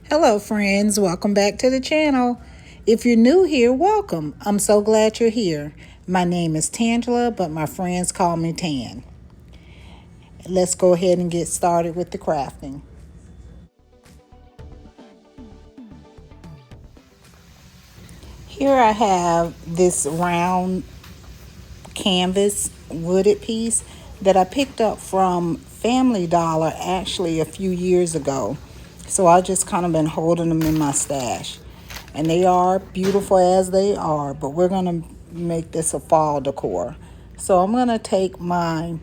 Hello, friends. Welcome back to the channel. If you're new here, welcome. I'm so glad you're here. My name is Tangela, but my friends call me Tan. Let's go ahead and get started with the crafting. Here I have this round canvas wooded piece that I picked up from Family Dollar actually a few years ago. So I just kind of been holding them in my stash. And they are beautiful as they are, but we're going to make this a fall decor. So I'm going to take my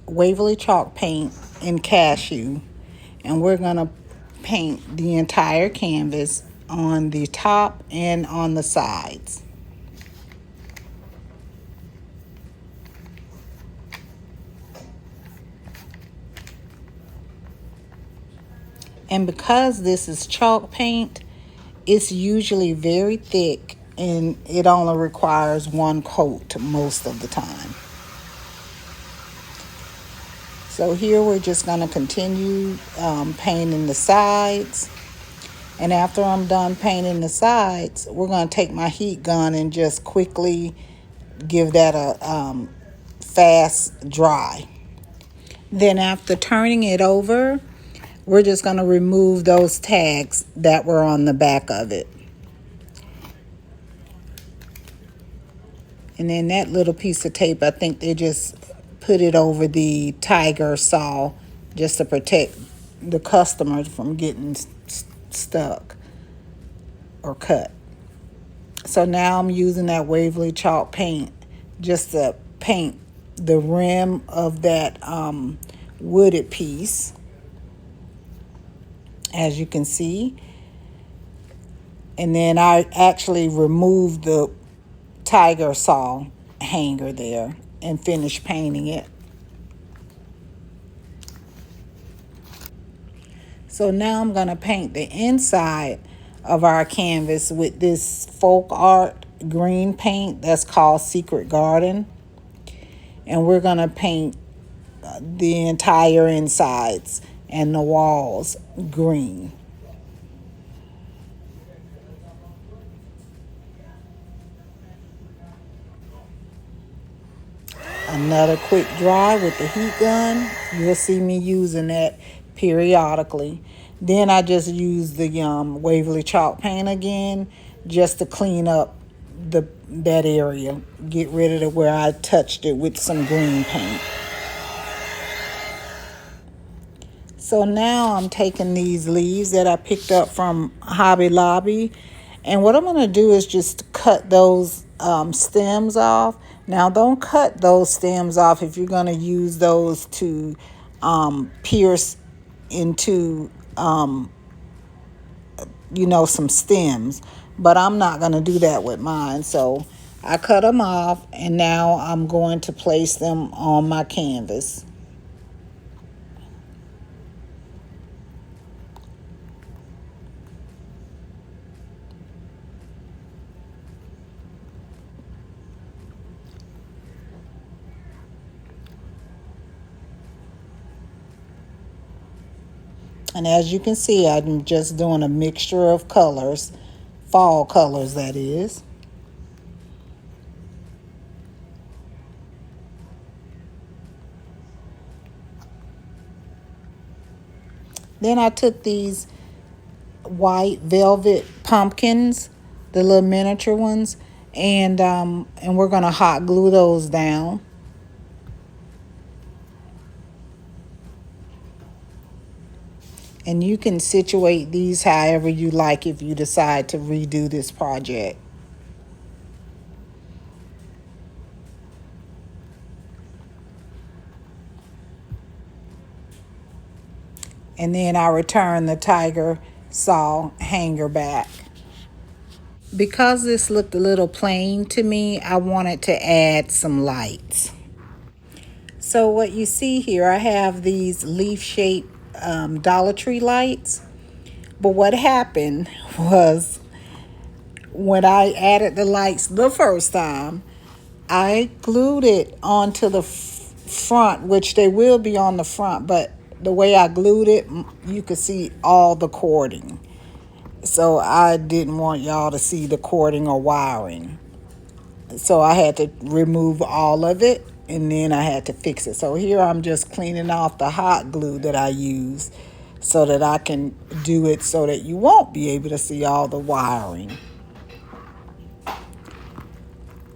Waverly chalk paint in cashew and we're going to paint the entire canvas on the top and on the sides. And because this is chalk paint, it's usually very thick and it only requires one coat most of the time. So here we're just going to continue painting the sides. And after I'm done painting the sides, we're going to take my heat gun and just quickly give that a fast dry. Then after turning it over, we're just going to remove those tags that were on the back of it. And then that little piece of tape, I think they just put it over the tiger saw just to protect the customers from getting stuck or cut. So now I'm using that Waverly chalk paint just to paint the rim of that wooded piece, as you can see. And then I actually removed the tiger saw hanger there and finished painting it. So now I'm going to paint the inside of our canvas with this folk art green paint that's called Secret Garden. And we're going to paint the entire insides and the walls green. Another quick dry with the heat gun. You'll see me using that periodically. Then I just use the Waverly chalk paint again just to clean up that area. Get rid of where I touched it with some green paint. So now I'm taking these leaves that I picked up from Hobby Lobby, and what I'm going to do is just cut those stems off. Now don't cut those stems off if you're going to use those to pierce into some stems, but I'm not going to do that with mine. So I cut them off and now I'm going to place them on my canvas. And as you can see, I'm just doing a mixture of colors, fall colors that is. Then I took these white velvet pumpkins, the little miniature ones, and we're gonna hot glue those down. And you can situate these however you like if you decide to redo this project. And then I return the tiger saw hanger back. Because this looked a little plain to me, I wanted to add some lights. So what you see here, I have these leaf-shaped Dollar Tree lights. But what happened was when I added the lights the first time, I glued it onto the front, which they will be on the front, but the way I glued it, you could see all the cording. So I didn't want y'all to see the cording or wiring. So I had to remove all of it, and then I had to fix it. So here I'm just cleaning off the hot glue that I used so that I can do it so that you won't be able to see all the wiring.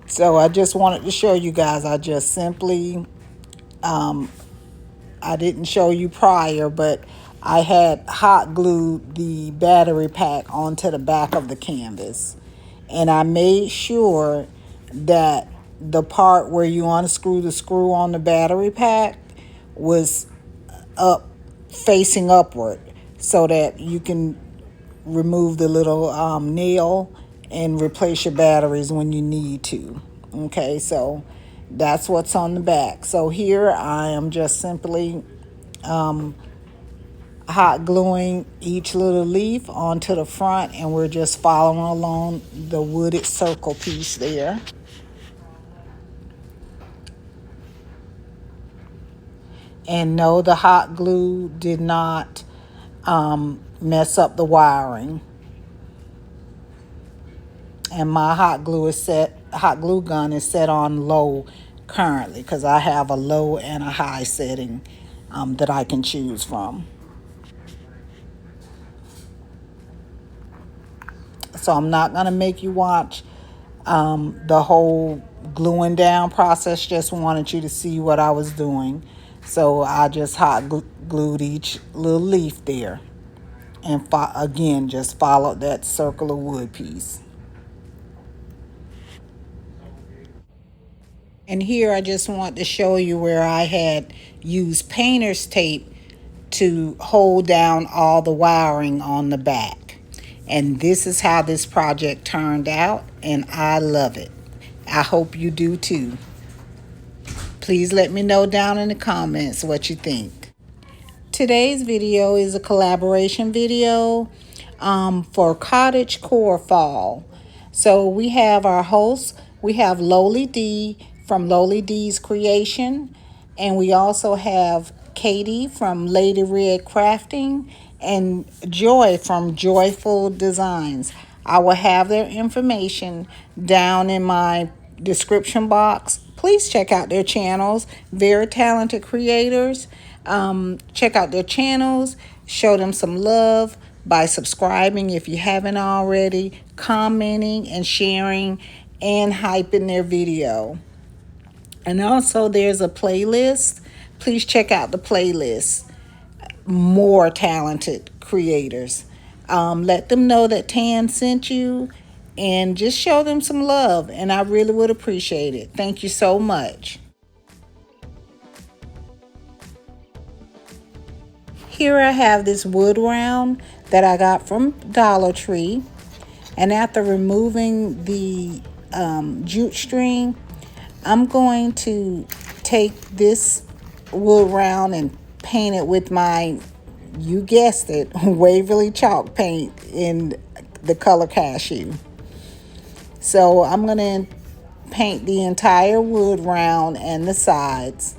So I just wanted to show you guys, I just simply, I didn't show you prior, but I had hot glued the battery pack onto the back of the canvas. And I made sure that the part where you unscrew the screw on the battery pack was up, facing upward, so that you can remove the little nail and replace your batteries when you need to. Okay, so that's what's on the back. So here I am just simply hot gluing each little leaf onto the front, and we're just following along the wooded circle piece there. And no, the hot glue did not mess up the wiring. And my hot glue gun is set on low currently, because I have a low and a high setting that I can choose from. So I'm not going to make you watch the whole gluing down process. Just wanted you to see what I was doing. So I just hot glued each little leaf there. And again, just followed that circle of wood piece. And here I just want to show you where I had used painter's tape to hold down all the wiring on the back. And this is how this project turned out, and I love it. I hope you do too. Please let me know down in the comments what you think. Today's video is a collaboration video for Cottagecore Fall. So we have our hosts. We have Lowly D from Lowly D's Creation, and we also have Katie from Lady Red Crafting and Joy from Joyful Designs. I will have their information down in my description box. Please check out their channels. Very talented creators. Check out their channels. Show them some love by subscribing if you haven't already, commenting and sharing, and hyping their video. And also there's a playlist. Please check out the playlist. More talented creators. Let them know that Tan sent you, and just show them some love, and I really would appreciate it. Thank you so much. Here I have this wood round that I got from Dollar Tree, and after removing the jute string, I'm going to take this wood round and paint it with my, you guessed it, Waverly chalk paint in the color Cashew. So I'm going to paint the entire wood round and the sides.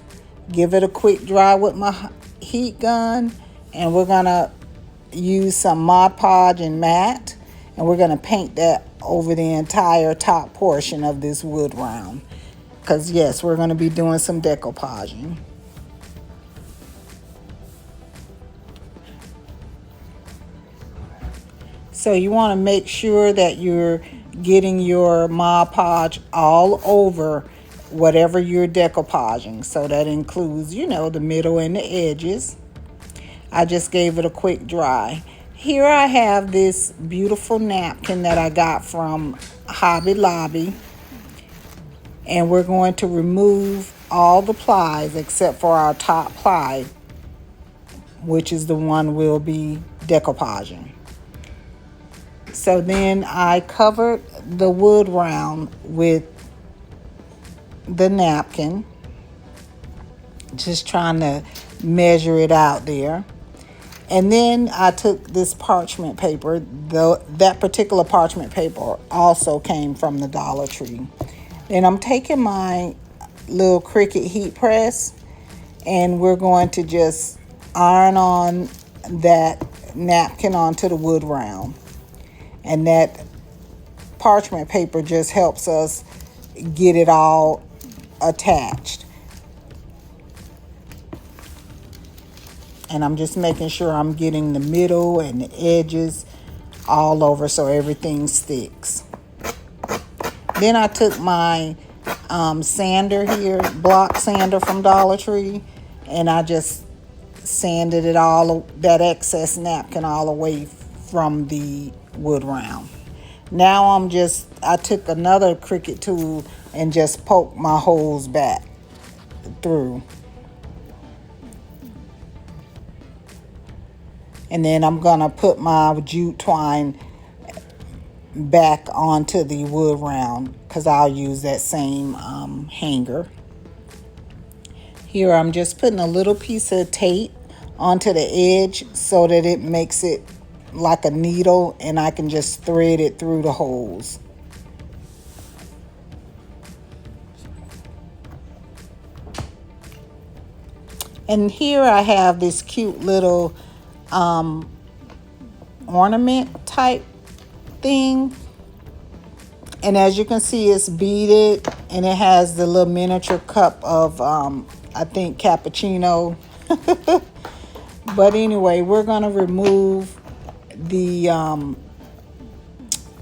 Give it a quick dry with my heat gun, and we're going to use some Mod Podge and matte, and we're going to paint that over the entire top portion of this wood round. Because yes, we're going to be doing some decoupaging. So you want to make sure that you're getting your Mod Podge all over whatever you're decoupaging. So that includes, you know, the middle and the edges. I just gave it a quick dry. Here I have this beautiful napkin that I got from Hobby Lobby. And we're going to remove all the plies except for our top ply, which is the one we'll be decoupaging. So then I covered the wood round with the napkin, just trying to measure it out there. And then I took this parchment paper. That particular parchment paper also came from the Dollar Tree. Then I'm taking my little Cricut heat press, and we're going to just iron on that napkin onto the wood round. And that parchment paper just helps us get it all attached. And I'm just making sure I'm getting the middle and the edges all over so everything sticks. Then I took my sander here, block sander from Dollar Tree, and I just sanded it all, that excess napkin all away from the wood round. Now I took another Cricut tool and just poked my holes back through. And then I'm gonna put my jute twine back onto the wood round because I'll use that same hanger. Here I'm just putting a little piece of tape onto the edge so that it makes it like a needle and I can just thread it through the holes. And here I have this cute little ornament type thing. And as you can see, it's beaded and it has the little miniature cup of, I think, cappuccino. But anyway, we're going to remove the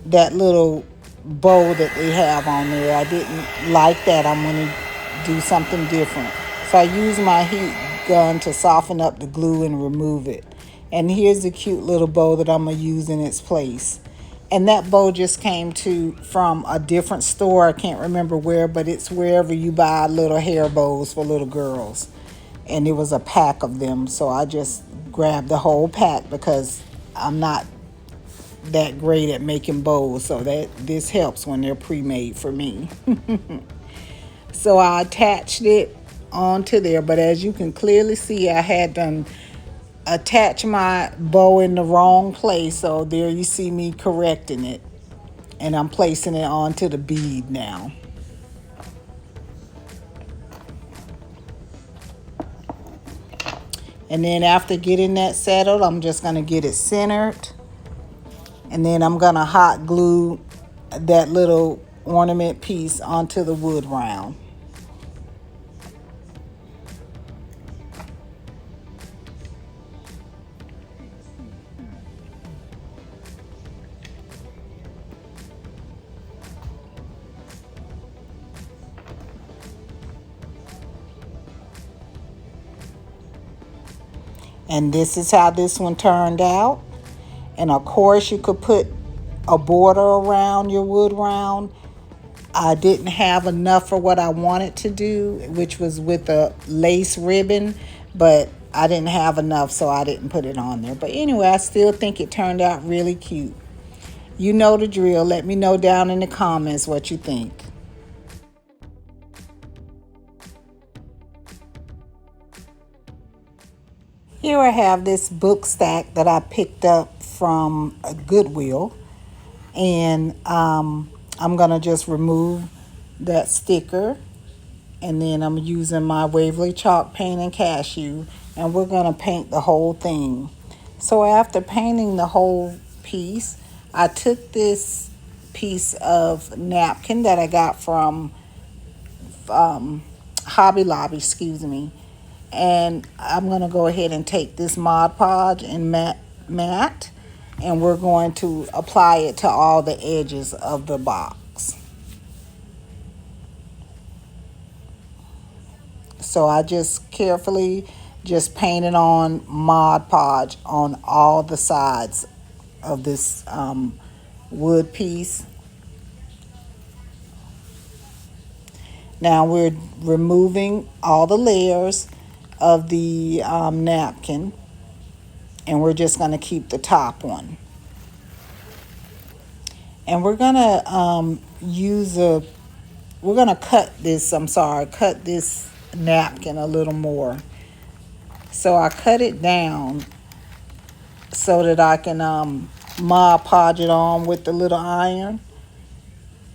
that little bow that they have on there. I didn't like that. I'm going to do something different. So I use my heat gun to soften up the glue and remove it. And here's the cute little bow that I'm going to use in its place. And that bow just came from a different store. I can't remember where, but it's wherever you buy little hair bows for little girls. And it was a pack of them. So I just grabbed the whole pack because I'm not that great at making bows. So this helps when they're pre-made for me. So I attached it onto there. But as you can clearly see, I had done attach my bow in the wrong place, so there you see me correcting it, and I'm placing it onto the bead now. And then after getting that settled, I'm just going to get it centered, and then I'm going to hot glue that little ornament piece onto the wood round. And this is how this one turned out. And of course you could put a border around your wood round. I didn't have enough for what I wanted to do, which was with a lace ribbon, but I didn't have enough, so I didn't put it on there. But anyway, I still think it turned out really cute. You know the drill. Let me know down in the comments what you think. Here I have this book stack that I picked up from Goodwill. And I'm going to just remove that sticker. And then I'm using my Waverly chalk paint and cashew. And we're going to paint the whole thing. So after painting the whole piece, I took this piece of napkin that I got from Hobby Lobby, and I'm going to go ahead and take this Mod Podge and matte, and we're going to apply it to all the edges of the box. So I just carefully just painted on Mod Podge on all the sides of this wood piece. Now we're removing all the layers of the napkin, and we're just going to keep the top one. And we're going to cut this napkin a little more. So I cut it down so that I can Mod Podge it on with the little iron.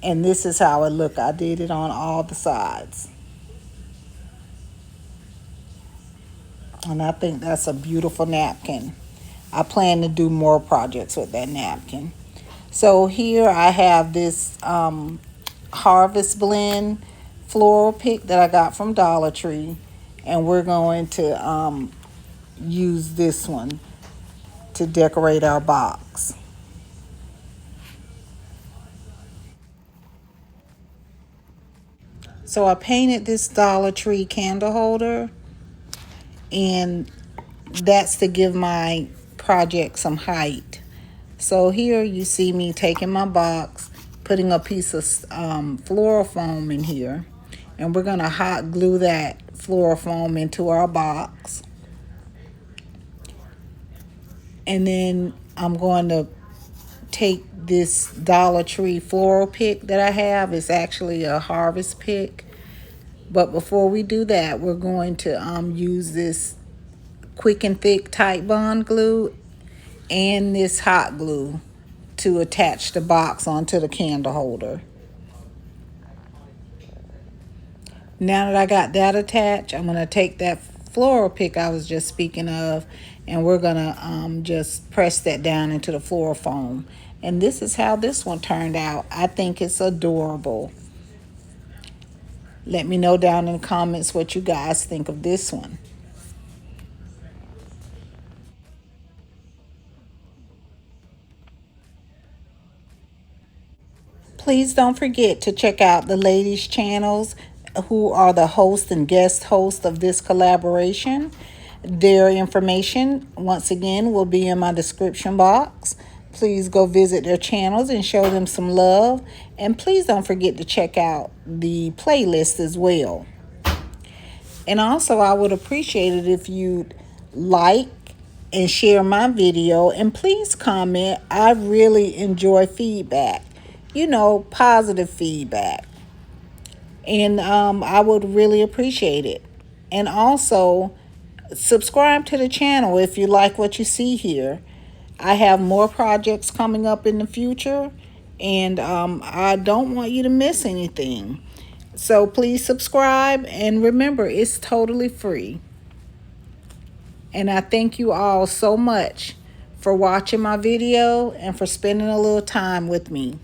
And this is how it looked. I did it on all the sides. And I think that's a beautiful napkin. I plan to do more projects with that napkin. So here I have this Harvest Blend floral pick that I got from Dollar Tree, and we're going to use this one to decorate our box. So I painted this Dollar Tree candle holder, and that's to give my project some height. So here you see me taking my box, putting a piece of floral foam in here, and we're gonna hot glue that floral foam into our box. And then I'm going to take this Dollar Tree floral pick that I have. It's actually a harvest pick. But before we do that, we're going to use this quick and thick tight bond glue and this hot glue to attach the box onto the candle holder. Now that I got that attached, I'm going to take that floral pick I was just speaking of, and we're going to just press that down into the floral foam. And this is how this one turned out. I think it's adorable. Let me know down in the comments what you guys think of this one. Please don't forget to check out the ladies' channels who are the host and guest host of this collaboration. Their information, once again, will be in my description box. Please go visit their channels and show them some love. And please don't forget to check out the playlist as well. And also, I would appreciate it if you'd like and share my video, and please comment. I really enjoy feedback, positive feedback, and I would really appreciate it. And also, subscribe to the channel if you like what you see here. I have more projects coming up in the future, and I don't want you to miss anything. So please subscribe, and remember, it's totally free. And I thank you all so much for watching my video and for spending a little time with me.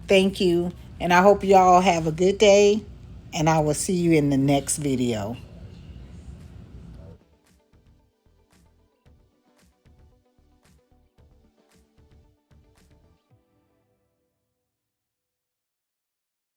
Thank you, and I hope you all have a good day, and I will see you in the next video.